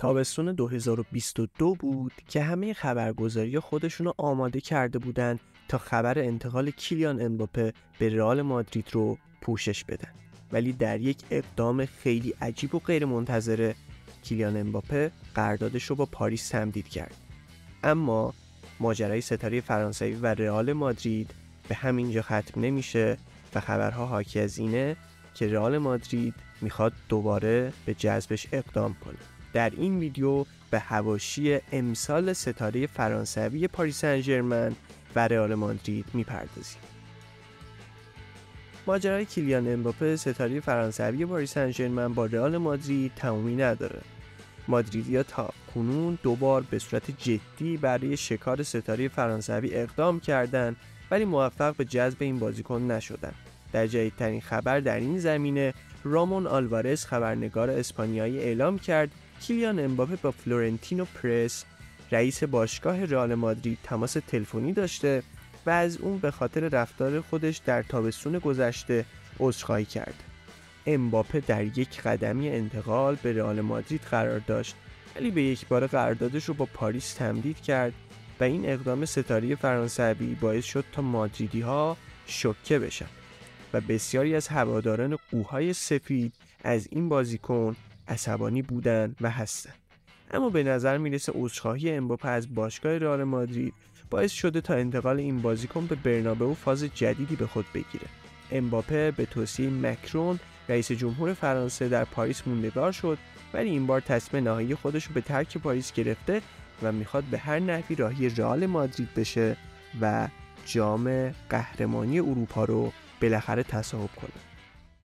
تابستون 2022 بود که همه خبرگزاری خودشونو آماده کرده بودن تا خبر انتقال کیلیان امباپه به رئال مادرید رو پوشش بدن، ولی در یک اقدام خیلی عجیب و غیر منتظره کیلیان امباپه قراردادش رو با پاریس تمدید کرد. اما ماجرای ستاره فرانسوی و رئال مادرید به همینجا ختم نمیشه و خبرها حاکی از اینه که رئال مادرید میخواد دوباره به جذبش اقدام کنه. در این ویدیو به حواشی امسال ستاره فرانسوی پاریس سن ژرمن و رئال مادرید میپردازیم. ماجرای کیلیان امباپه ستاره فرانسوی پاریس سن ژرمن با رئال مادرید تمومی نداره. مادریدیا تا کنون دوبار به صورت جدی برای شکار ستاره فرانسوی اقدام کردند ولی موفق به جذب این بازیکن نشدند. در جدیدترین خبر در این زمینه رامون آلوارز خبرنگار اسپانیایی اعلام کرد کیلیان امباپه با فلورنتینو پرس رئیس باشگاه رئال مادرید تماس تلفنی داشته و از اون به خاطر رفتار خودش در تابستون گذشته عذرخواهی کرد. امباپه در یک قدمی انتقال به رئال مادرید قرار داشت ولی به یک بار قراردادش رو با پاریس تمدید کرد و این اقدام ستاره فرانسوی باعث شد تا مادریدی ها شوکه بشن و بسیاری از هواداران قوهای سفید از این بازیکن عصبانی بودن و هستن. اما به نظر میرسه عذرخواهی امباپه از باشگاه رئال مادرید باعث شده تا انتقال این بازیکن به برنابئو فاز جدیدی به خود بگیره. امباپه به توصیه مکرون رئیس جمهور فرانسه در پاریس موندگار شد ولی این بار تصمیم نهایی خودش رو به ترک پاریس گرفته و میخواد به هر نحوی راهی رئال مادرید بشه و جام قهرمانی اروپا رو بالاخره تصاحب کنه.